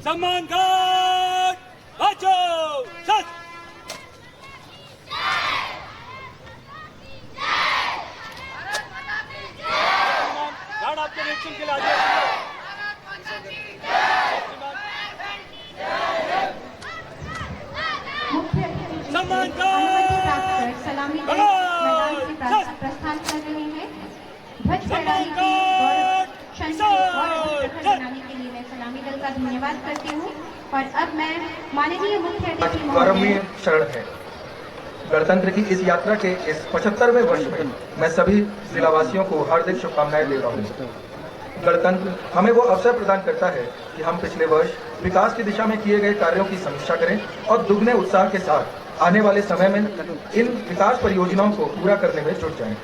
सम्मान घाट बचो सच घाट आपके निरीक्षण के लिए आगे सम्मान घाट सलामी मैदान से प्रस्थान कर रहे हैं। ध्वज फहराने के गौरव क्षण को और प्रखर बनाने के लिए मैं सलामी दल का धन्यवाद करती हूँ। और अब मैं माननीय मुख्य अतिथि गौरवनीय क्षण है। गणतंत्र की इस यात्रा के इस 75वें वर्ष में मैं सभी जिलावासियों को हार्दिक शुभकामनाएं देता हूँ। गणतंत्र हमें वो अवसर प्रदान करता है कि हम पिछले वर्ष विकास की दिशा में किए गए कार्यों की समीक्षा करें और दुगने उत्साह के साथ आने वाले समय में इन विकास परियोजनाओं को पूरा करने में जुट जाएं।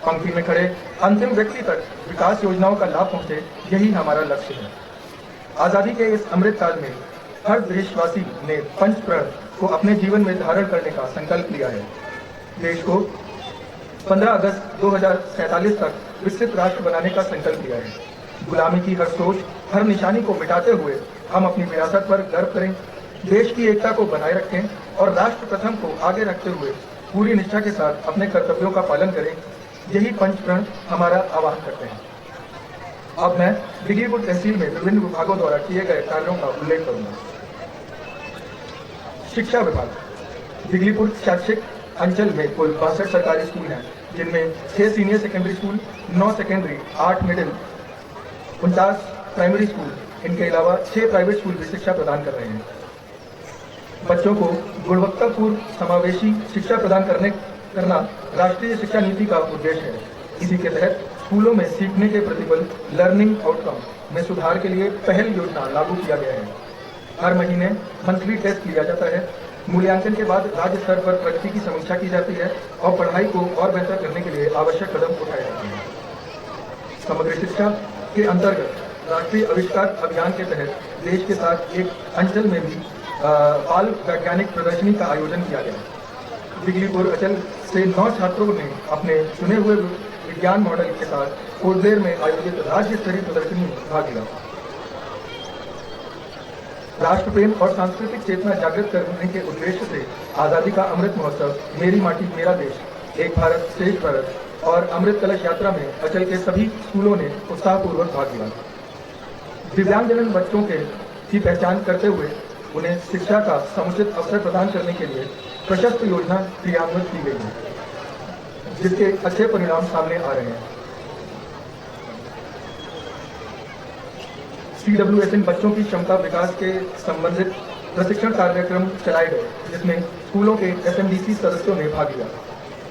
पंक्ति में खड़े अंतिम व्यक्ति तक विकास योजनाओं का लाभ पहुंचे, यही हमारा लक्ष्य है। आजादी के इस अमृत काल में हर देशवासी ने पंच प्रण को अपने जीवन में धारण करने का संकल्प लिया है। देश को 15 अगस्त 2047 तक विकसित राष्ट्र बनाने का संकल्प लिया है। गुलामी की हर सोच, हर निशानी को मिटाते हुए हम अपनी विरासत पर गर्व करें, देश की एकता को बनाए रखें और राष्ट्र प्रथम को आगे रखते हुए पूरी निष्ठा के साथ अपने कर्तव्यों का पालन करें। यही पंच प्रण हमारा आह्वान करते हैं। अब मैं दिगलीपुर तहसील में विभिन्न विभागों द्वारा किए गए कार्यों का उल्लेख करूंगा। शिक्षा विभाग दिगलीपुर शैक्षिक अंचल में कुल 62 सरकारी स्कूल हैं, जिनमें 6 senior secondary school, 9 secondary, 8 middle, 49 primary school, इनके अलावा 6 प्राइवेट स्कूल भी शिक्षा प्रदान कर रहे हैं। बच्चों को गुणवत्तापूर्ण समावेशी शिक्षा प्रदान करना राष्ट्रीय शिक्षा नीति का उद्देश्य है। इसी के तहत स्कूलों में सीखने के प्रतिबल लर्निंग आउटकम में सुधार के लिए पहल योजना लागू किया गया है। हर महीने मंथली टेस्ट लिया जाता है। मूल्यांकन के बाद राज्य स्तर पर प्रगति की समीक्षा की जाती है और पढ़ाई को और बेहतर करने के लिए आवश्यक कदम उठाए जाते हैं। समग्र शिक्षा के अंतर्गत राष्ट्रीय आविष्कार अभियान के तहत देश के साथ एक अंचल में भी बाल वैज्ञानिक प्रदर्शनी का आयोजन किया गया। दिगलीपुर अंचल से 9 छात्रों ने अपने चुने हुए विज्ञान मॉडल के साथ पोर्टब्लेयर में आयोजित राज्य स्तरीय प्रदर्शनी में भाग लिया। राष्ट्र प्रेम और सांस्कृतिक चेतना जागृत करने के उद्देश्य से आजादी का अमृत महोत्सव मेरी माटी मेरा देश, एक भारत श्रेष्ठ भारत और अमृत कलश यात्रा में अंचल के सभी स्कूलों ने उत्साहपूर्वक भाग लिया। दिव्यांगजन बच्चों की पहचान करते हुए उन्हें शिक्षा का समुचित अवसर प्रदान करने के लिए प्रशस्त योजना क्रियान्वित की गई है, जिसके अच्छे परिणाम सामने आ रहे हैं। CWSN बच्चों की क्षमता विकास के संबंधित प्रशिक्षण कार्यक्रम चलाए गए, जिसमें स्कूलों के SMDC सदस्यों ने भाग लिया।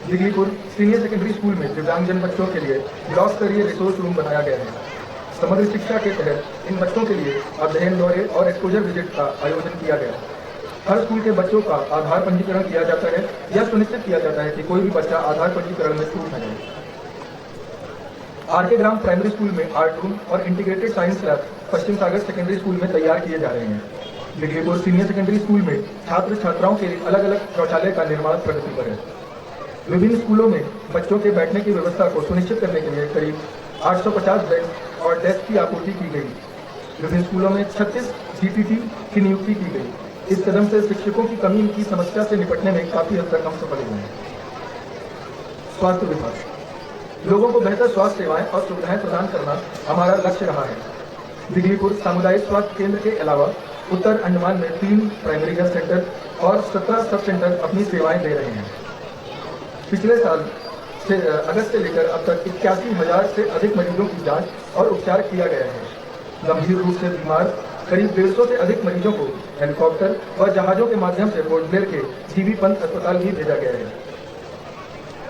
दिगलीपुर सीनियर सेकेंडरी स्कूल में दिव्यांगजन बच्चों के लिए ब्लॉक स्तरीय रिसोर्स रूम बनाया गया है। समग्र शिक्षा के तहत इन बच्चों के लिए अध्ययन दौरे और एक्सपोजर विजिट का आयोजन किया गया। हर स्कूल के बच्चों का आधार पंजीकरण किया जाता है। यह सुनिश्चित किया जाता है कि कोई भी बच्चा आधार पंजीकरण में छूट न जाए। RK ग्राम प्राइमरी स्कूल में आर्ट रूम और इंटीग्रेटेड साइंस लैब पश्चिम सागर सेकेंडरी स्कूल में तैयार किए जा रहे हैं। दिगलीपुर सीनियर सेकेंडरी स्कूल में छात्र छात्राओं के लिए अलग अलग शौचालय का निर्माण प्रगति पर है। विभिन्न स्कूलों में बच्चों के बैठने की व्यवस्था को सुनिश्चित करने के लिए करीब 850 बेंच और डेस्क की आपूर्ति की गई। विभिन्न स्कूलों में 36 DPT की नियुक्ति की गई। इस कदम से शिक्षकों की कमी की समस्या से निपटने में काफी हद तक हम सफल हुए हैं। स्वास्थ्य विभाग लोगों को बेहतर स्वास्थ्य सेवाएं और सुविधाएं प्रदान करना हमारा लक्ष्य रहा है। दिगलीपुर सामुदायिक स्वास्थ्य केंद्र के अलावा उत्तर अंडमान में 3 प्राइमरी हेल्थ सेंटर और 17 सब सेंटर अपनी सेवाएं दे रहे हैं। पिछले साल से अगस्त से लेकर अब तक 81,000 से अधिक मरीजों की जांच और उपचार किया गया है। गंभीर रूप से बीमार करीब 150 से अधिक मरीजों को हेलीकॉप्टर व जहाजों के माध्यम से पोर्ट ब्लेयर के जीबी पंत अस्पताल भी भेजा गया है।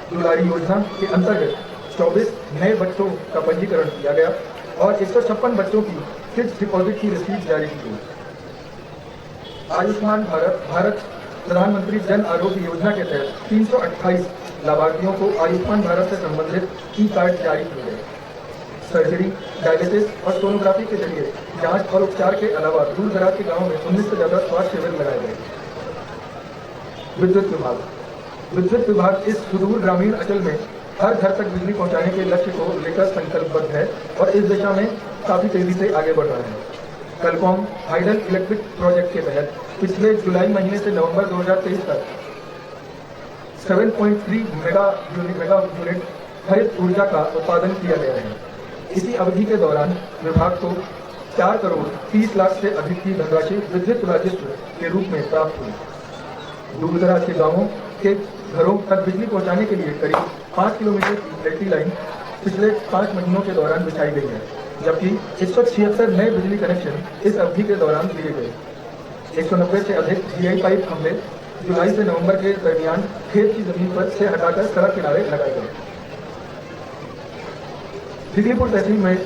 दुलारी योजना के अंतर्गत 24 नए बच्चों का पंजीकरण किया गया और 156 बच्चों की फिक्स्ड डिपॉजिट की रसीद जारी की गई। आयुष्मान भारत प्रधानमंत्री जन आरोग्य योजना के तहत 328 लाभार्थियों को आयुष्मान भारत से संबंधित ई कार्ड जारी किए गए। सर्जरी, डायलिसिस और सोनोग्राफी के जरिए जांच और उपचार के अलावा दूर दराज के गांवों में 19 से ज्यादा स्वास्थ्य शिविर लगाए गए। विद्युत विभाग इस सुदूर ग्रामीण अंचल में हर घर तक बिजली पहुंचाने के लक्ष्य को लेकर संकल्पबद्ध है और इस दिशा में काफी तेजी से आगे बढ़ रहा है। कलकॉम हाइडल इलेक्ट्रिक प्रोजेक्ट के तहत पिछले जुलाई महीने से नवंबर 2023 तक 7.3 मेगा यूनिट हरित ऊर्जा का उत्पादन किया गया है। इसी अवधि के दौरान विभाग को 4 करोड़ 30 लाख से अधिक की धनराशि विद्युत राजस्व के रूप में प्राप्त हुई। दूर दराज के गांवों के घरों तक बिजली पहुंचाने के लिए करीब 5 किलोमीटर की एलटी लाइन पिछले 5 महीनों के दौरान बिछाई गई है, जबकि 176 नए बिजली कनेक्शन इस अवधि के दौरान दिए गए। 190 से अधिक जीआई पाइप खंभे जुलाई से नवंबर के दरमियान खेत की जमीन पर से हटाकर सड़क किनारे लगाए गए। दिगलीपुर तहसील में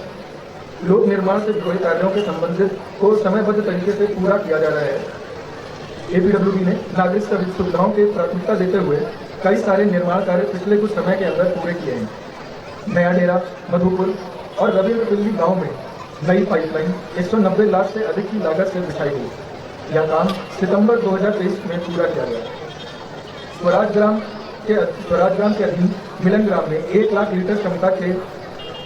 लोक निर्माण से जुड़े कार्यों के संबंधित को समयबद्ध तरीके से पूरा किया जा रहा है। एपीडब्ल्यूडी ने नागरिक सुविधाओं के प्राथमिकता देते हुए कई सारे निर्माण कार्य पिछले कुछ समय के अंदर पूरे किए हैं। नया डेरा, मधुपुर और रविंद्र दिल्ली गांव में नई पाइपलाइन 190 लाख से अधिक की लागत से बिछाई गई। यह काम सितंबर 2023 में पूरा किया गया। स्वराज ग्राम के अधीन मिलन ग्राम में 1 लाख लीटर क्षमता के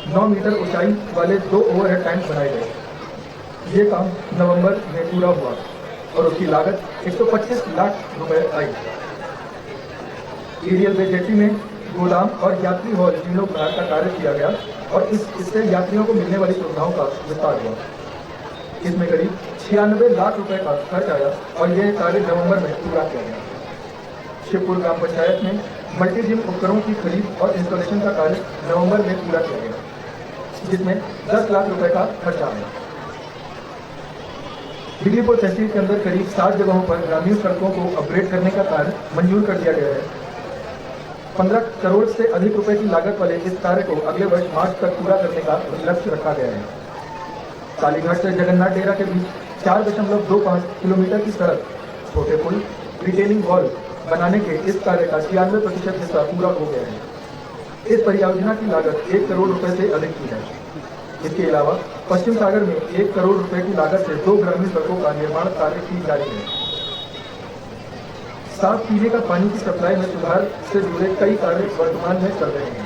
9 मीटर ऊंचाई वाले 2 ओवरहेड टैंक बनाए गए। ये काम नवंबर में पूरा हुआ और उसकी लागत 125 लाख रुपए आई। एरियल बे जेटी में गोदाम और यात्री हॉल जीर्णोद्धार का कार्य किया गया और इससे यात्रियों को मिलने वाली सुविधाओं का विस्तार हुआ। इसमें करीब 96 लाख रुपए का खर्च आया और यह कार्य नवंबर में पूरा किया गया। शिवपुर ग्राम पंचायत में मल्टी जिम उपकरणों की खरीद और इंस्टॉलेशन का कार्य नवंबर में पूरा किया गया, जिसमें 10 लाख रुपए का खर्चा आया। दिगलीपुर तहसील के अंदर करीब 60 जगहों पर ग्रामीण सड़कों को अपग्रेड करने का कार्य मंजूर कर दिया गया है। 15 करोड़ से अधिक रुपए की लागत वाले इस कार्य को अगले वर्ष मार्च तक पूरा करने का लक्ष्य रखा गया है। कालीघाट से जगन्नाथ डेरा के बीच 4.25 किलोमीटर की सड़क, छोटे पुल, रिटेनिंग वॉल बनाने के इस कार्य का 96% हिस्सा पूरा हो गया है। इस परियोजना की लागत 1 करोड़ रुपए से अधिक की है। इसके अलावा पश्चिम सागर में 1 करोड़ रुपए की लागत से 2 ग्रामीण सड़कों का निर्माण कार्य की जारी है। साफ पीने का पानी की सप्लाई में सुधार से जुड़े कई कार्य वर्तमान में चल रहे हैं,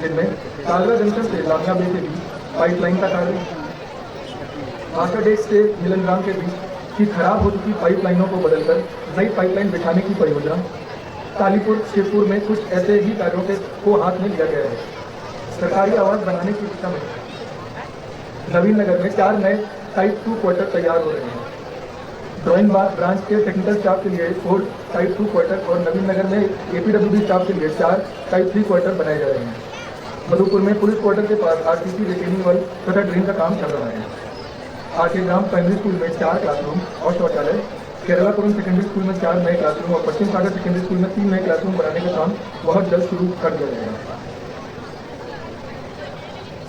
जिनमें कालरा जंक्शन से लामिया बे के बीच पाइपलाइन का कार्य, आशाडेक से मिलन ग्राम के बीच की खराब हो चुकी पाइपलाइनों को बदलकर नई पाइपलाइन बिछाने की परियोजना, कालीपुर शिवपुर में कुछ ऐसे ही कार्यों को हाथ में लिया गया है। सरकारी आवास बनाने की दिशा में नवीन नगर में 4 नए टाइप 2 क्वार्टर तैयार हो रहे हैं। ड्राइंग ब्रांच के टेक्निकल स्टाफ के लिए 4 टाइप 2 क्वार्टर और नवीन नगर में एपीडब्ल्यूडी स्टाफ के लिए 4 टाइप 3 क्वार्टर बनाए जा रहे हैं। मधुपुर में पुलिस क्वार्टर के पास आरसीसी रिटेनिंग वॉल तथा ड्रेन का काम चल रहा है। आके ग्राम प्राइमरी स्कूल में 4 क्लासरूम और शौचालय, केरलापुरम सेकेंडरी स्कूल में 4 नए क्लासरूम और पश्चिम सागर सेकेंडरी स्कूल में 3 नए क्लासरूम बनाने का काम बहुत जल्द शुरू कर दिया जाएगा।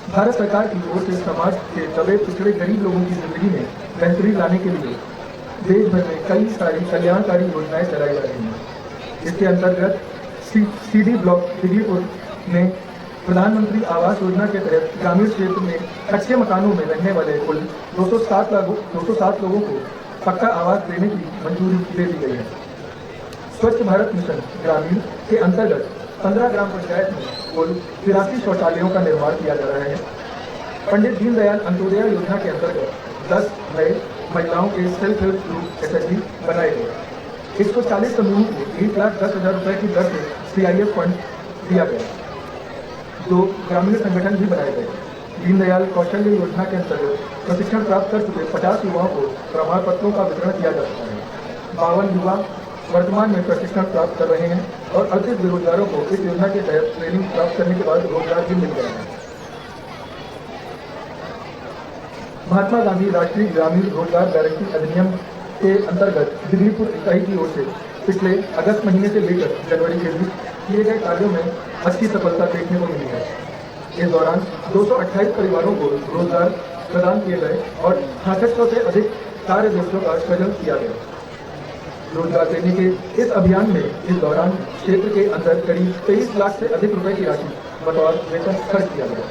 भारत सरकार की ओर से समाज के दबे पिछड़े गरीब लोगों की जिंदगी में बेहतरी लाने के लिए देश भर में कई सारी कल्याणकारी योजनाएं चलाई जा रही हैं। इसके अंतर्गत सीडी ब्लॉक दिगलीपुर में प्रधानमंत्री आवास योजना के तहत ग्रामीण क्षेत्र में कच्चे मकानों में रहने वाले कुल 207 लोगों को पक्का आवास देने की मंजूरी दे दी गई है। स्वच्छ भारत मिशन ग्रामीण के अंतर्गत 15 ग्राम पंचायत में कुल 83 शौचालयों का निर्माण किया जा रहा है। पंडित दीनदयाल अंत्योदय योजना के अंतर्गत 10 नए महिलाओं के सेल्फ हेल्प ग्रुप एसएचजी बनाए गए। 140 समूहों को 1,10,000 रुपए की दर से सीआईएफ फंड दिया गया। 2 ग्रामीण संगठन भी बनाए गए। दीनदयाल कौशल्य योजना के अंतर्गत प्रशिक्षण प्राप्त कर चुके 50 युवाओं को प्रमाण पत्रों का वितरण किया जा चुका है। 52 युवा वर्तमान में प्रशिक्षण प्राप्त कर रहे हैं और 38 बेरोजगारों को इस योजना के तहत ट्रेनिंग प्राप्त करने के बाद रोजगार भी मिल गया है। महात्मा गांधी राष्ट्रीय ग्रामीण रोजगार गारंटी अधिनियम के अंतर्गत दिल्लीपुर इकाई की ओर से पिछले अगस्त महीने से लेकर जनवरी के बीच किए गए कार्यों में अच्छी सफलता देखने को मिली है। इस दौरान 228 परिवारों को रोजगार प्रदान किए गए और 6600 से अधिक कार्य दिवसों का सृजन किया गया। रोजगार देने के इस अभियान में इस दौरान क्षेत्र के अंदर करीब 23 लाख से अधिक रुपए की राशि बतौर वेतन खर्च किया गया।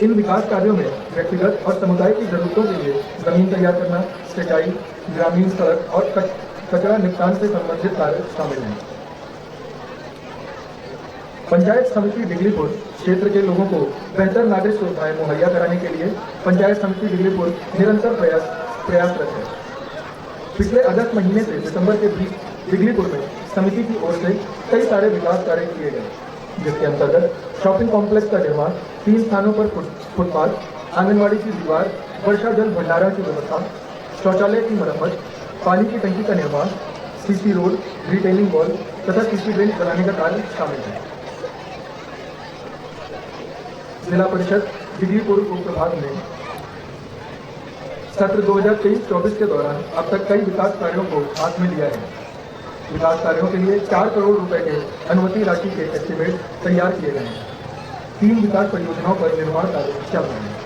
इन विकास कार्यों में व्यक्तिगत और समुदाय की जरूरतों के लिए जमीन तैयार करना, सिंचाई, ग्रामीण सड़क और कचरा निपटान से संबंधित कार्य शामिल हैं। पंचायत समिति डिगलीपुर क्षेत्र के लोगों को बेहतर नागरिक सुविधाएं मुहैया कराने के लिए पंचायत समिति डिगलीपुर निरंतर प्रयासरत है। पिछले अगस्त महीने से दिसंबर के बीच डिगलीपुर में समिति की ओर से कई सारे विकास कार्य किए गए, जिसके अंतर्गत शॉपिंग कॉम्प्लेक्स का निर्माण, 3 स्थानों पर फुटपाथ, आंगनबाड़ी की दीवार, वर्षा जल भंडारण की व्यवस्था, शौचालय की मरम्मत, पानी की टंकी का निर्माण, सीसी रोड, रिटेलिंग वॉल तथा सीसी ड्रेन बनाने का कार्य शामिल है। जिला परिषद डिगलीपुर उप प्रभाग में सत्र 2023-24 के दौरान अब तक कई विकास कार्यों को हाथ में लिया है। विकास कार्यों के लिए 4 करोड़ रुपए के अनुमति राशि के एस्टीमेट तैयार किए गए हैं। 3 विकास परियोजनाओं पर निर्माण कार्य चल रहे हैं।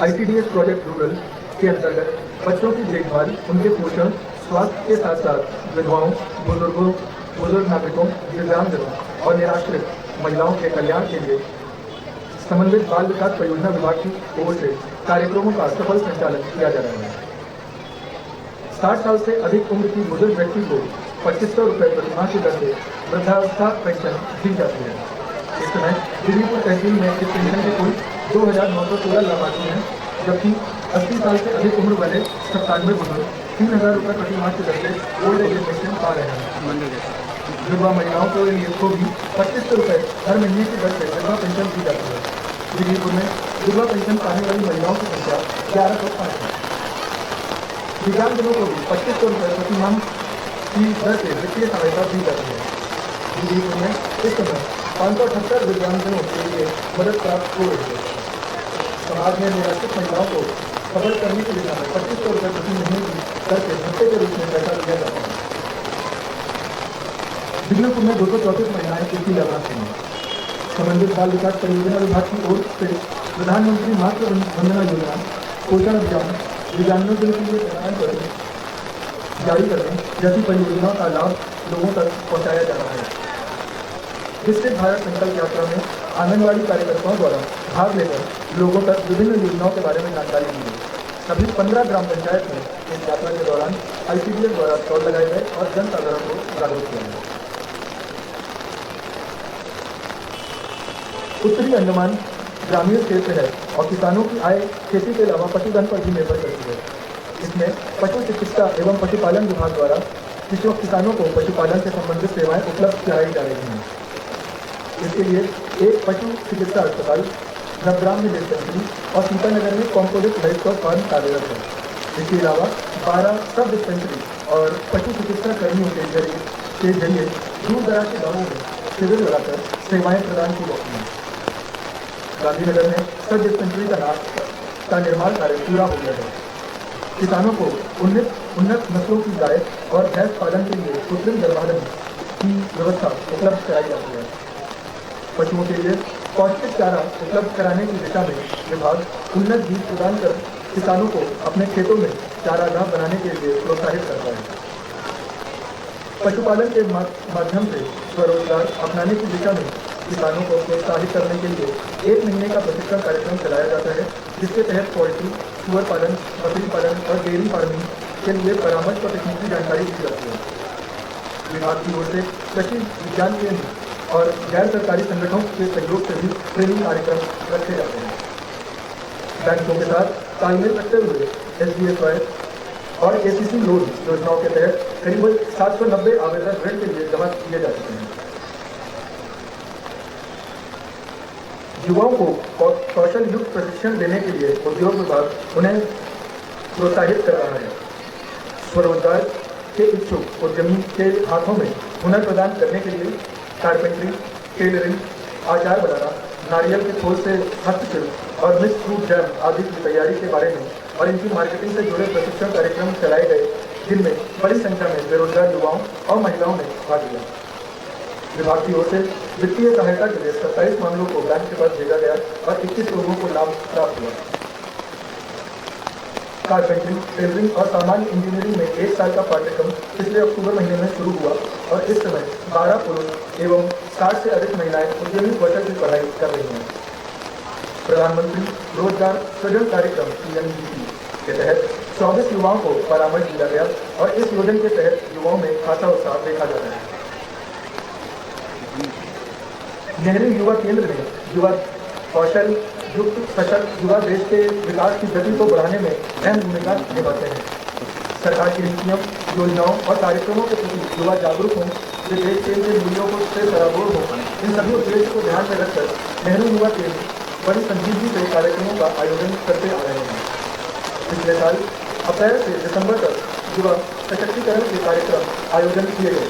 ICDS प्रोजेक्ट रूरल के अंतर्गत बच्चों की देखभाल, उनके पोषण, स्वास्थ्य के साथ साथ विधवाओं, बुजुर्ग नागरिकों, दिव्यांगजनों और निराश्रित महिलाओं के कल्याण के लिए समन्वित बाल विकास परियोजना विभाग की ओर से कार्यक्रमों का सफल संचालन किया जा रहा है। 60 साल से अधिक उम्र की बुजुर्ग व्यक्ति को 2500 रुपये प्रतिमाह की दर से वृद्धावस्था पेंशन दी जाती है। इस समय दिल्लीपुर तहसील में इस पेंशन के कुल 2916 लाभार्थी हैं, जबकि 80 साल से अधिक उम्र वाले 97 बुजुर्ग 3000 रुपये प्रति माह की दर से ओल्ड एज पेंशन पा रहे हैं। विधवा महिलाओं को भी 2500 रुपये हर महीने की दर से विधवा पेंशन दी जाती है। दिल्लीपुर में विधवा पेंशन पाने वाली महिलाओं की संख्या 1105 है। दिव्यांगजनों को भी 2500 रुपये प्रति माह की दर से वित्तीय सहायता दी जाती है। दिल्लीपुर में इस समय 578 दिव्यांगजनों के लिए मदद प्राप्त हो रही है। समाज में निराश्रित महिलाओं को खबर करने की दिशा में 2500 रुपये प्रति महीने की दर से भत्ते के रूप में पैसा दिया जाता है। दिल्लीपुर में 234 महिलाएं इसकी लाभार्थी हैं। समन्वित बाल विकास परियोजना विभाग की ओर से प्रधानमंत्री मातृ वंदना योजना, पोषण अभियान, दिव्यांगजनों के लिए प्रदान करने, जारी करने जैसी परियोजनाओं का लाभ लोगों तक पहुंचाया जा रहा है। विकसित भारत संकल्प यात्रा में आंगनबाड़ी कार्यकर्ताओं द्वारा भाग लेकर लोगों तक विभिन्न योजनाओं के बारे में जानकारी दी गई। सभी 15 ग्राम पंचायत में इस यात्रा के दौरान ICDS द्वारा स्टॉल लगाए गए और जन साधारण को जागरूक किया गया। उत्तरी अंडमान ग्रामीण क्षेत्र है और किसानों की आय खेती के अलावा पशुधन पर भी निर्भर करती है। इसमें पशु चिकित्सा एवं पशुपालन विभाग द्वारा किसानों को पशुपालन से संबंधित सेवाएं उपलब्ध कराई जा रही हैं। इसके लिए एक पशु चिकित्सा अस्पताल, नवग्राम में डिस्पेंसरी और सीतानगर में कॉम्पोजिट लाइवस्टॉक फार्म कार्यरत है। इसके अलावा 12 सब डिस्पेंसरी और पशु चिकित्सा कर्मियों के जरिए दूर दराज के गाँवों में शिविर लगाकर सेवाएं प्रदान की जाती हैं। गांधीनगर में सब डिस्पेंसरी का निर्माण कार्य पूरा हो गया है। किसानों को उन्नत नस्लों की गाय और भैंस पालन के लिए कृत्रिम गर्भाधान की व्यवस्था उपलब्ध कराई जाती है। पशुओं के लिए पौष्टिक चारा उपलब्ध कराने की दिशा में विभाग उन्नत बीज प्रदान कर किसानों को अपने खेतों में चारागाह बनाने के लिए प्रोत्साहित करता है। पशुपालन के माध्यम से स्वरोजगार अपनाने की दिशा में किसानों को प्रोत्साहित करने के लिए 1 महीने का प्रशिक्षण कार्यक्रम चलाया जाता है, जिसके तहत पोल्ट्री, सुअर पालन, बकरी पालन और डेयरी फार्मिंग के लिए परामर्श और तकनीकी जानकारी दी जाती है। विभाग की ओर से कृषि विज्ञान केंद्र और गैर सरकारी संगठनों के सहयोग से भी ट्रेनिंग कार्यक्रम रखे जाते हैं। बैंकों के साथ तालमेल रखते हुए SBFI और केसीसी लोन योजनाओं के तहत करीब 790 आवेदन ऋण के लिए जमा किए जा चुके हैं। युवाओं को कौशल युक्त प्रशिक्षण देने के लिए उद्योग विभाग उन्हें प्रोत्साहित कर रहा है। स्वरोजगार के इच्छुक उद्यमी के हाथों में हुनर प्रदान करने के लिए कारपेंटरी, टेलरिंग, आचार बनाना, नारियल के फूल से हस्तशिल्प और मिक्स फ्रूट जैम आदि की तैयारी के बारे में और इनकी मार्केटिंग से जुड़े प्रशिक्षण कार्यक्रम चलाए गए, जिनमें बड़ी संख्या में बेरोजगार युवाओं और महिलाओं ने भाग लिया। विभाग की ओर से वित्तीय सहायता के लिए 27 मामलों को बैंक के पास भेजा गया और 21 लोगों को लाभ प्राप्त हुआ। कारपेंटरी, टेलरिंग और सामान्य इंजीनियरिंग में 1 साल का पाठ्यक्रम पिछले अक्टूबर महीने में शुरू हुआ और इस समय 12 पुरुष एवं 60 से अधिक महिलाएं उद्यमी कौशल की पढ़ाई कर रही हैं। प्रधानमंत्री रोजगार सृजन कार्यक्रम PMGP के तहत 24 युवाओं को परामर्श दिया गया और इस योजना के तहत युवाओं में खासा उत्साह देखा जा रहा है। नेहरू युवा केंद्र में युवा कौशल युक्त सशक्त युवा देश के विकास की गति को बढ़ाने में अहम भूमिका निभाते हैं। सरकार की नीतियों, योजनाओं और कार्यक्रमों के प्रति युवा जागरूक हों, वे देश के मूल्यों को से सराबोर हों। इन सभी उद्देश्य को ध्यान में रखकर नेहरू युवा केंद्र बड़ी संजीदगी से कार्यक्रमों का आयोजन करते आ रहे हैं। पिछले साल अप्रैल से दिसंबर तक युवा सशक्तिकरण के कार्यक्रम आयोजन किए गए।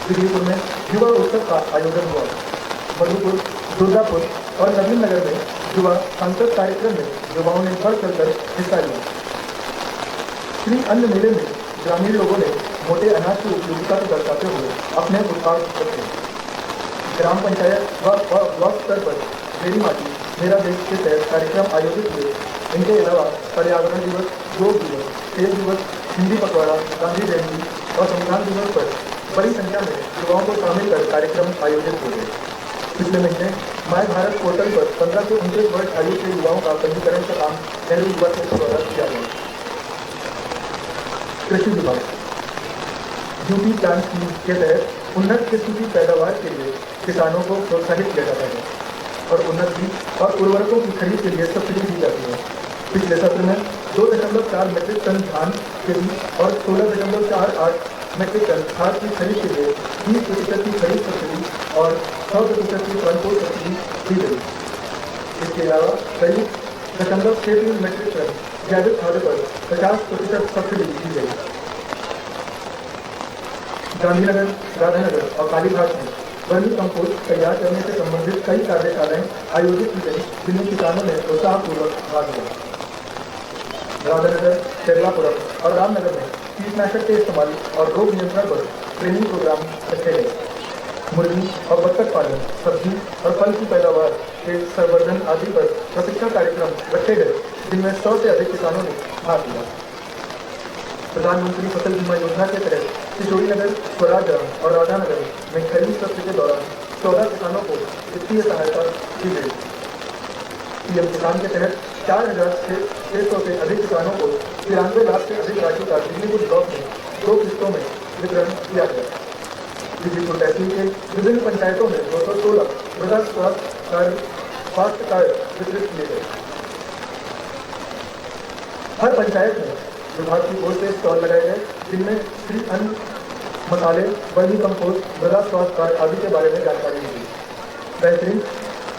दिल्लीपुर में युवा उत्सव का आयोजन हुआ। मधुपुर, दुर्गापुर और नवीन नगर में युवा सांसद कार्यक्रम में युवाओं ने बढ़ चढ़कर हिस्सा लिया। श्री अन्न मेले में ग्रामीण लोगों ने मोटे अनाज की उपयोगिता को दर्शाते हुए अपने उत्पाद रखे। ग्राम पंचायत व ब्लॉक स्तर पर मेरी माटी मेरा देश के तहत कार्यक्रम आयोजित हुए। इनके अलावा पर्यावरण दिवस, योग दिवस, खेल दिवस, हिंदी पखवाड़ा, गांधी जयंती और संविधान दिवस पर बड़ी संख्या में युवाओं को शामिल कर कार्यक्रम आयोजित हुए। पिछले महीने माय भारत पोर्टल पर 15 से 29 वर्ष आयु के युवाओं का पंजीकरण का काम नेहरू युवा केंद्र द्वारा किया गया। कृषि विभाग यूपी प्लान स्कीम के तहत उन्नत किस्म की पैदावार के लिए किसानों को प्रोत्साहित किया जाता है और उन्नत बीज और उर्वरकों की खरीद के लिए सब्सिडी दी जाती है। पिछले सत्र में 2.4 मीट्रिक टन धान के बीज और 16.48 मीट्रिक टन खाद की खरीद के लिए 20% की खरीद सब्सिडी और 100% की ट्रांसपोर्ट सब्सिडी दी गई। इसके अलावा करीब 0.63 मीट्रिक टन जैविक खाद पर 50% सब्सिडी दी गई। गांधीनगर, राधानगर और कालीघाट में वर्मी कंपोस्ट तैयार करने से संबंधित कई कार्यशालाएं आयोजित की गई, जिनमें किसानों ने उत्साहपूर्वक भाग लिया। राधानगर, चेरलापुरम और रामनगर में कीटनाशक के इस्तेमाल और रोग नियंत्रण पर ट्रेनिंग प्रोग्राम रखे गए। मुर्गी और बत्तख पालन, सब्जी और फल की पैदावार के संवर्धन आदि पर प्रशिक्षण कार्यक्रम रखे गए, जिनमें 100 से अधिक किसानों ने भाग लिया। प्रधानमंत्री फसल बीमा योजना के तहत किशोरी नगर, स्वराज ग्राम और राधानगर में खरीफ सत्र के दौरान 14 किसानों को वित्तीय सहायता दी गई। पीएम किसान के तहत 4,600 से अधिक किसानों को 93 लाख से अधिक राशि का दिल्लीपुर ब्लॉक में 2 किस्तों में वितरण किया गया। दिल्लीपुर तहसील के विभिन्न पंचायतों में 216 मृदा स्वास्थ्य कार्ड वितरित किए गए। हर पंचायत में विभाग की ओर से स्टॉल लगाए गए, जिनमें श्री अन्न, मसाले, वर्मी कंपोस्ट, मृदा स्वास्थ्य कार्ड आदि के बारे में जानकारी दी। बेहतरीन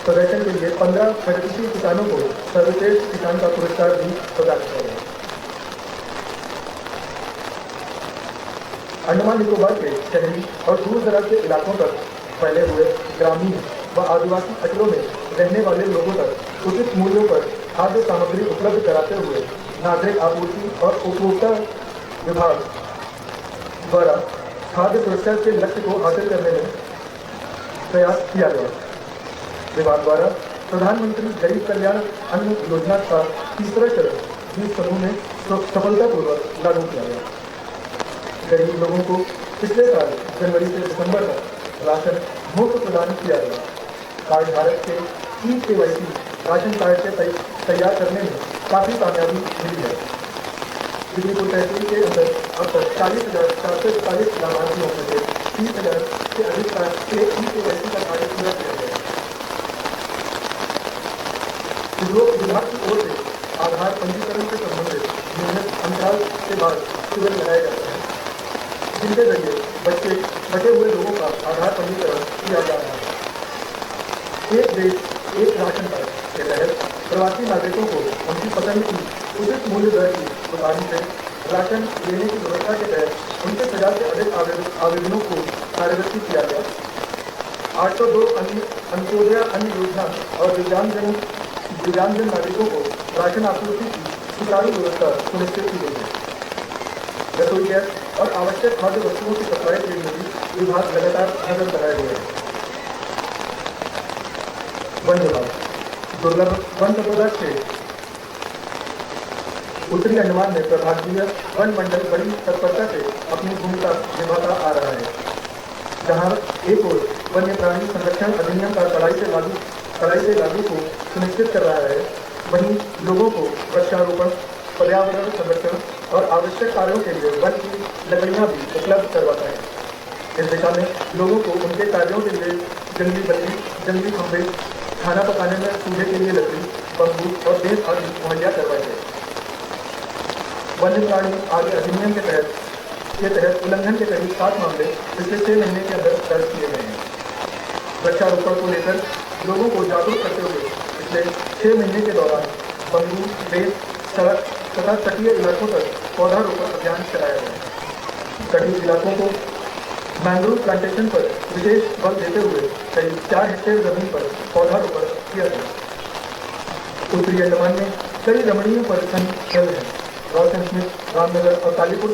प्रदर्शन के लिए 15 प्रगतिशील किसानों को सर्वश्रेष्ठ किसान का पुरस्कार भी प्रदान किया गया। अंडमान निकोबार के शहरी और दूर दराज के इलाकों तक फैले हुए ग्रामीण व आदिवासी अंचलों में रहने वाले लोगों तक उचित मूल्यों पर खाद्य सामग्री उपलब्ध कराते हुए नागरिक आपूर्ति और उपभोक्ता विभाग द्वारा खाद्य सुरक्षा के लक्ष्य को हासिल करने में प्रयास किया गया। विभाग द्वारा प्रधानमंत्री गरीब कल्याण अन्न योजना का तीसरा चरण 20 समूह में सफलतापूर्वक लागू किया गया। गरीब लोगों को पिछले साल जनवरी से दिसंबर तक राशन मुफ्त प्रदान किया गया। कार्ड धारक के KYC राशन कार्ड से तैयार करने में काफ़ी कामयाबी मिली है। दिल्लीपुर तहसील के अंदर अब तक 40,441 लाभार्थियों में से 30,000 से अधिक कार्ड के KYC का कार्य पूरा किया गया है। विभाग की ओर से आधार पंजीकरण से संबंधित नियमित अंतराल के बाद शिविर लगाए जाते हैं, जिनके जरिए बचे हुए लोगों का आधार पंजीकरण किया जा रहा है। एक देश एक राशन कार्ड के तहत प्रवासी नागरिकों को उनकी पसंद की उचित मूल्य दर की दुकान से राशन लेने की व्यवस्था के तहत 29,000 से अधिक आवेदनों को कार्यरत किया गया। 802 अंत्योदय अन्न योजना और दिव्यांगजन नागरिकों को राशन आपूर्ति की सुचारू व्यवस्था सुनिश्चित की गई है। रसोई गैस और आवश्यक खाद्य वस्तुओं की सप्लाई के लिए भी विभाग लगातार नजर बनाए हुए है। वन विभाग दुर्लभ वन संपदा क्षेत्र उत्तरी अंडमान में प्रभागीय वन मंडल बड़ी तत्परता से अपनी भूमिका निभाता आ रहा है, जहां एक ओर वन्य प्राणी संरक्षण अधिनियम का कड़ाई से लागू को सुनिश्चित कर रहा है, वहीं लोगों को वृक्षारोपण, पर्यावरण संरक्षण और आवश्यक कार्यों के लिए वन की लकड़ियां भी उपलब्ध करवाता है। इस दिशा में लोगों को उनके कार्यों के लिए जंगली बत्ती, जंगली खंभे, खाना पकाने में चूल्हे के लिए लकड़ी, बम्बू और बेस आदि मुहैया करवाए गए। वन्य प्राणी आदि अधिनियम के तहत उल्लंघन के करीब 7 मामले पिछले 6 महीने के अंदर दर्ज किए गए हैं। वृक्षारोपण को लेकर लोगों को जागरूक करते हुए पिछले 6 महीने के दौरान बम्बू, बेस, सड़क तथा तटीय इलाकों तक पौधारोपण अभियान चलाया गया। तटीय इलाकों को मैंग्रोव प्लांटेशन पर विशेष बल देते हुए करीब 4 हेक्टेयर जमीन पर पौधारोपण किया गया। उत्तरी अंडमान में कई रमणीय पर्यटन स्थल हैं। रॉसन स्मिथ, रामनगर और कालीपुर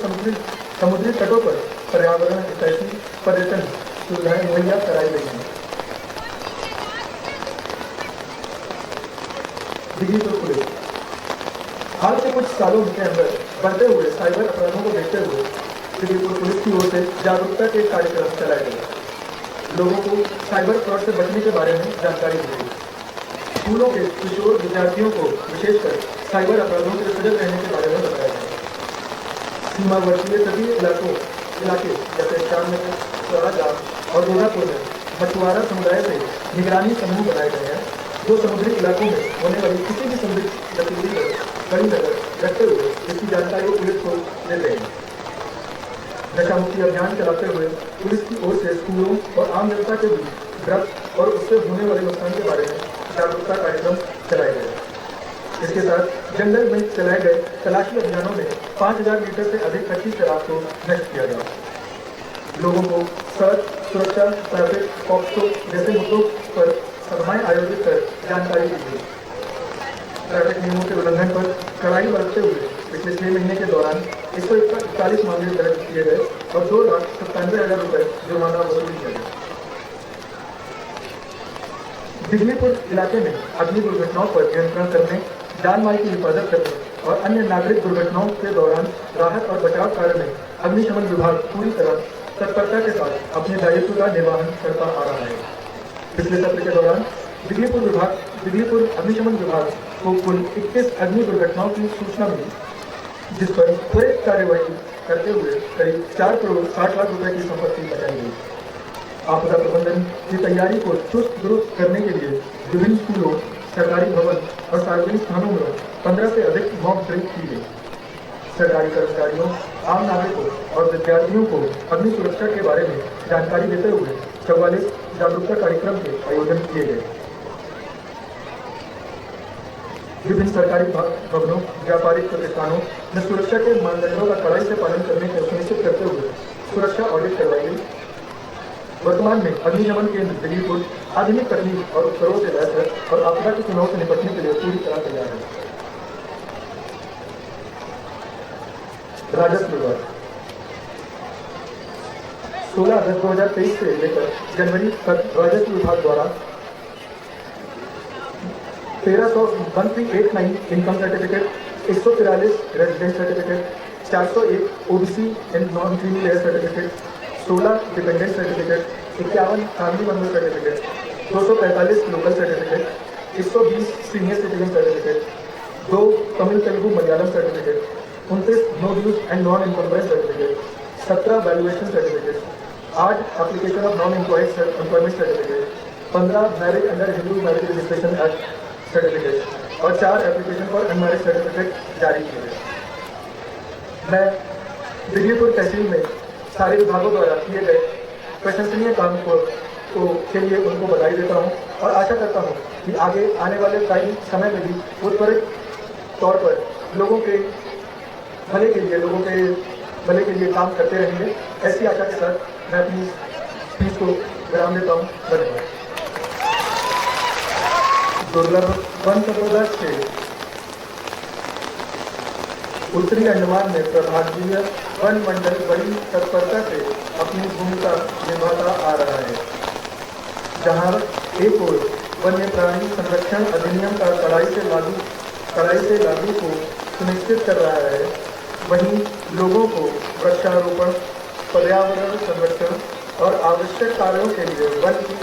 समुद्री तटों पर पर्यावरण हितैषी पर्यटन सुविधाएं मुहैया कराई गई हैं। दिल्लीपुर पुलिस हाल के कुछ सालों के अंदर बढ़ते हुए साइबर अपराधों को देखते हुए दिल्लीपुर पुलिस की ओर से जागरूकता के कार्यक्रम चलाए गए। लोगों को साइबर फ्रॉड से बचने के बारे में जानकारी दी गई। स्कूलों के किशोर विद्यार्थियों को विशेषकर साइबर अपराधों से सजग रहने के बारे में बताया गया। सीमावर्तीय तटीय इलाके जैसे श्यामनगर, स्वराजाम और गोरापुर में मछुआरा समुदाय से निगरानी समूह बनाए गए हैं, जो समुद्री इलाकों में होने वाली किसी भी समुद्री गतिविधि पर कड़ी नजर रखते हुए इसकी जानकारी पुलिस को देते हैं। नशा मुक्ति अभियान चलाते हुए पुलिस की ओर से स्कूलों और आम जनता के बीच ड्रग्स और उससे होने वाले नुकसान के बारे में जागरूकता कार्यक्रम चलाए गए। इसके साथ जंगल में चलाए गए तलाशी अभियानों में 5,000 लीटर से अधिक कच्ची शराब को नष्ट किया गया। लोगों को सड़क सुरक्षा, ट्रैफिक, पॉक्सो जैसे मुद्दों पर सभाएं आयोजित कर जानकारी दी गई। ट्रैफिक नियमों के उल्लंघन पर कड़ाई बरतते हुए पिछले 6 महीने के दौरान 141 मामले दर्ज किए गए और 2,97,000 रुपये जुर्माना वसूल किया गया। दिल्लीपुर इलाके में अग्नि दुर्घटनाओं पर नियंत्रण करने, जान माल की हिफाजत करने और अन्य नागरिक दुर्घटनाओं के दौरान राहत और बचाव कार्य में अग्निशमन विभाग पूरी तरह तत्परता के साथ अपने दायित्व का निर्वहन करता आ रहा है। पिछले सत्र के दौरान दिल्लीपुर अग्निशमन विभाग को कुल 21 अग्नि दुर्घटनाओं की सूचना मिली, जिस पर त्वरित कार्यवाही करते हुए करीब 4 करोड़ 60 लाख रुपए की संपत्ति बचाई गई। आपदा प्रबंधन की तैयारी को चुस्त दुरुस्त करने के लिए विभिन्न स्कूलों, सरकारी भवन और सार्वजनिक स्थानों में 15 से अधिक मॉक ड्रिल की गई। सरकारी कर्मचारियों, आम नागरिकों और विद्यार्थियों को अग्नि सुरक्षा के बारे में जानकारी देते हुए 44 जागरूकता कार्यक्रम के आयोजन किए गए। विभिन्न सरकारी भवनों, व्यापारिक प्रतिष्ठानों में सुरक्षा के मानदंडों का कड़ाई से पालन करने को सुनिश्चित करते हुए सुरक्षा ऑडिट करवाई गई। वर्तमान में अग्निशमन केंद्र दिल्लीपुर आधुनिक तकनीक और उपकरणों से लैस है और आपदा की चुनौती से निपटने के लिए पूरी तरह तैयार है। राजस्व विभाग 16 अगस्त 2023 से लेकर जनवरी तक राजस्व विभाग द्वारा 1389 income certificate, 143 resident certificate, 401 OBC and non creamy layer certificate, 16 dependent certificate, 51 family member certificate, 245 local certificate, 120 senior citizen certificate, 2 Tamil Telugu Malayalam certificate, 29 no dues and non encumbrance certificate, 17 valuation certificate, 8 application of non employment certificate, 15 marriage under Hindu marriage registration act certificate और 4 application for unmarried certificate जारी किए गए। मैं दिल्लीपुर तहसील में सारे विभागों द्वारा किए गए प्रशंसनीय काम के लिए उनको बधाई देता हूँ और आशा करता हूँ कि आगे आने वाले समय में भी वो त्वरित तौर पर लोगों के भले के लिए काम करते रहेंगे। ऐसी आशा के साथ मैं अपनी स्पीच को विराम देता हूँ। धन्यवाद। दुर्लभ वन संपदा से उत्तरी अंडमान में प्रभागीय वन मंडल बड़ी तत्परता से अपनी भूमिका निभाता आ रहा है। जहां एक ओर वन्य प्राणी संरक्षण अधिनियम का कड़ाई से लागू को सुनिश्चित कर रहा है, वहीं लोगों को वृक्षारोपण, पर्यावरण संरक्षण और आवश्यक कार्यों के लिए वन की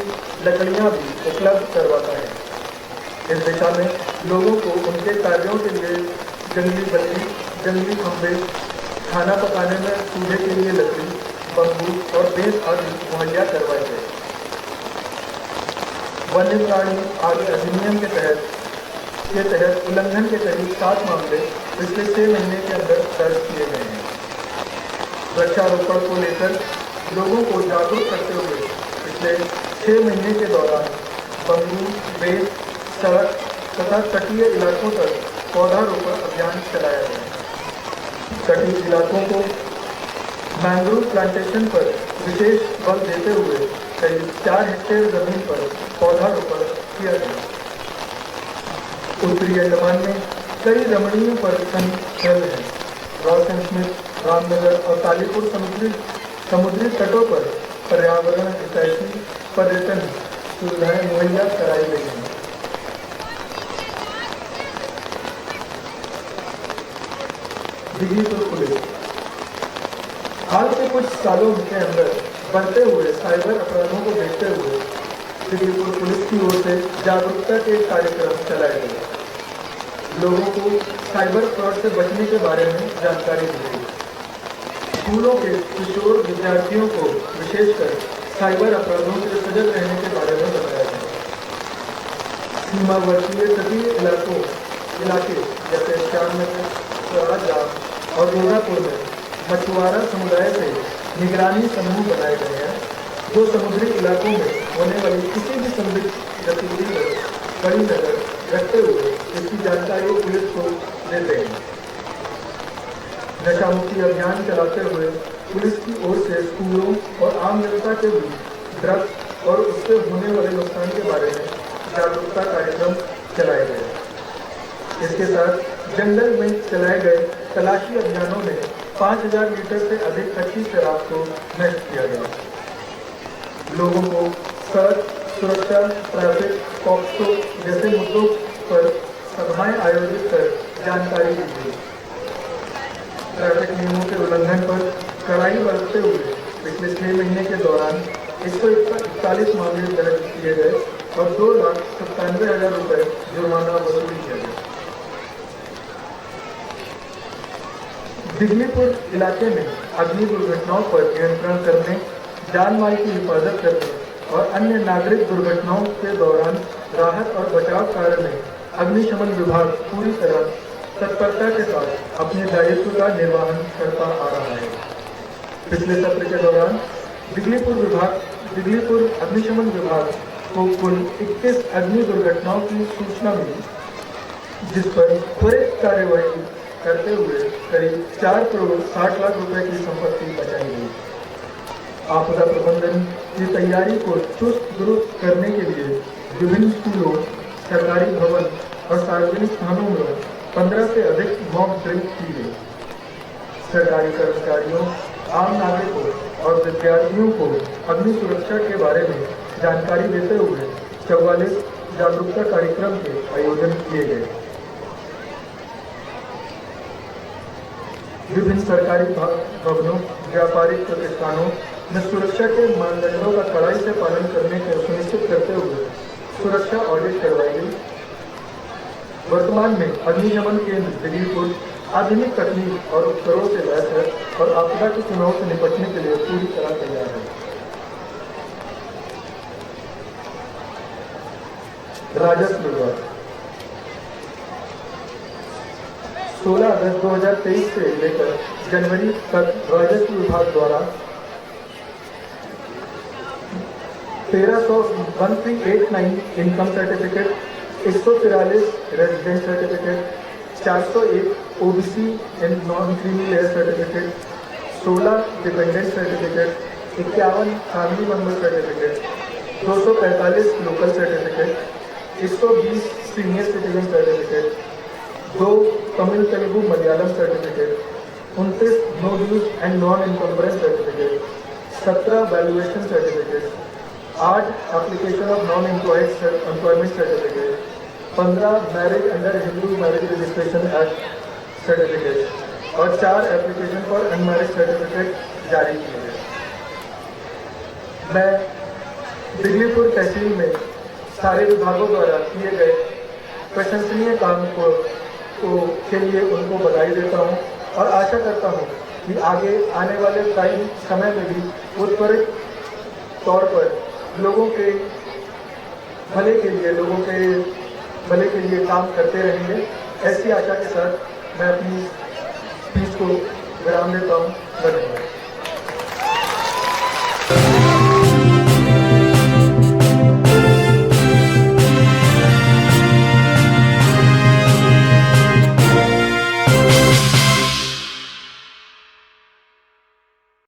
लकड़ियां भी उपलब्ध करवाता है। इस दिशा में लोगों को उनके कार्यों के लिए जंगली बत्ती, जंगली खंभे, खाना पकाने में चूल्हे के लिए लकड़ी, बम्बू और बेंत आदि मुहैया करवाए गए। वन्य प्राणी आदि अधिनियम के तहत उल्लंघन के करीब 7 मामले पिछले 6 महीने के अंदर दर्ज किए गए हैं। वृक्षारोपण को लेकर लोगों को जागरूक करते हुए पिछले 6 महीने के दौरान बम्बू, बेंत, सड़क तथा तटीय इलाकों तक पौधारोपण अभियान चलाया गया। तटीय इलाकों को मैंग्रोव प्लांटेशन पर विशेष बल देते हुए करीब 4 हेक्टेयर जमीन पर पौधारोपण किया गया। उत्तरी अंडमान में कई रमणीय पर्यटन स्थल हैं। रॉस एंड स्मिथ, रामनगर और कालीपुर समुद्री तटों पर पर्यावरण हितैषी पर्यटन सुविधाएं मुहैया कराई गई हैं। दिल्लीपुर पुलिस हाल के कुछ सालों के अंदर बढ़ते हुए साइबर अपराधों को देखते हुए दिल्लीपुर पुलिस की ओर से जागरूकता के कार्यक्रम चलाए गए। लोगों को साइबर फ्रॉड से बचने के बारे में जानकारी दी गई। स्कूलों के किशोर विद्यार्थियों को विशेषकर साइबर अपराधों से सजग रहने के बारे में बताया गया। सीमावर्तीय तटीय इलाके जैसे श्यामनगर, स्वराज और गोरापुर में मछुआरा समुदाय से निगरानी समूह बनाए गए हैं, जो समुद्री इलाकों में होने वाली किसी भी संदिग्ध गतिविधि पर कड़ी नजर रखते हुए इसकी जानकारी पुलिस को देते हैं। नशा मुक्ति अभियान चलाते हुए पुलिस की ओर से स्कूलों और आम जनता के बीच ड्रग्स और उससे होने वाले नुकसान के बारे में जागरूकता कार्यक्रम चलाए गए। इसके साथ जंगल में चलाए गए तलाशी अभियानों में 5000 लीटर से अधिक कच्ची शराब को नष्ट किया गया। लोगों को सड़क सुरक्षा, ट्रैफिक, पॉक्सो जैसे मुद्दों पर सभाएं आयोजित कर जानकारी दी गई। ट्रैफिक नियमों के उल्लंघन पर कड़ाई बरतते हुए पिछले 6 महीने के दौरान 141 मामले दर्ज किए गए और 2,97,000 रुपये जुर्माना वसूल किया गया। दिल्लीपुर इलाके में अग्नि दुर्घटनाओं पर नियंत्रण करने, जान माल की हिफाजत करने और अन्य नागरिक दुर्घटनाओं के दौरान राहत और बचाव कार्य में अग्निशमन विभाग पूरी तरह तत्परता के साथ अपने दायित्व का निर्वहन करता आ रहा है। पिछले सत्र के दौरान दिल्लीपुर अग्निशमन विभाग को कुल 21 अग्नि दुर्घटनाओं की सूचना मिली, जिस पर त्वरित कार्यवाही करते हुए करीब 4 करोड़ 60 लाख रुपए की संपत्ति बचाई गई। आपदा प्रबंधन की तैयारी को चुस्त दुरुस्त करने के लिए विभिन्न स्कूलों, सरकारी भवन और सार्वजनिक स्थानों में 15 से अधिक मॉक ड्रिल की गई। सरकारी कर्मचारियों, आम नागरिकों और विद्यार्थियों को अग्नि सुरक्षा के बारे में जानकारी देते हुए 44 जागरूकता कार्यक्रम के आयोजन किए गए। विभिन्न सरकारी भवनों, व्यापारिक प्रतिष्ठानों में सुरक्षा के मानदंडों का कड़ाई से पालन करने को सुनिश्चित करते हुए सुरक्षा ऑडिट करवाई गई। वर्तमान में अग्निशमन केंद्र दिल्लीपुर आधुनिक तकनीक और उपकरणों से लैस है और आपदा की चुनौती से निपटने के लिए पूरी तरह तैयार है। राजस्व विभाग 16 अगस्त 2023 से लेकर जनवरी तक राजस्व विभाग द्वारा 1389 income certificate, 143 resident certificate, 401 OBC and non creamy layer certificate, 16 dependent certificate, 51 family member certificate, 245 local certificate, 120 senior citizen certificate, 2 Tamil Telugu Malayalam certificate, 29 no dues and non encumbrance certificate, 17 valuation certificate, 8 application of non employment certificate, 15 marriage under Hindu marriage registration act certificate और 4 application for unmarried certificate जारी किए गए। मैं दिल्लीपुर तहसील में सारे विभागों द्वारा किए गए प्रशंसनीय काम के लिए उनको बधाई देता हूं और आशा करता हूं कि आगे आने वाले समय में भी वो त्वरित तौर पर लोगों के भले के लिए काम करते रहेंगे। ऐसी आशा के साथ मैं अपनी स्पीच को विराम देता हूं। धन्यवाद।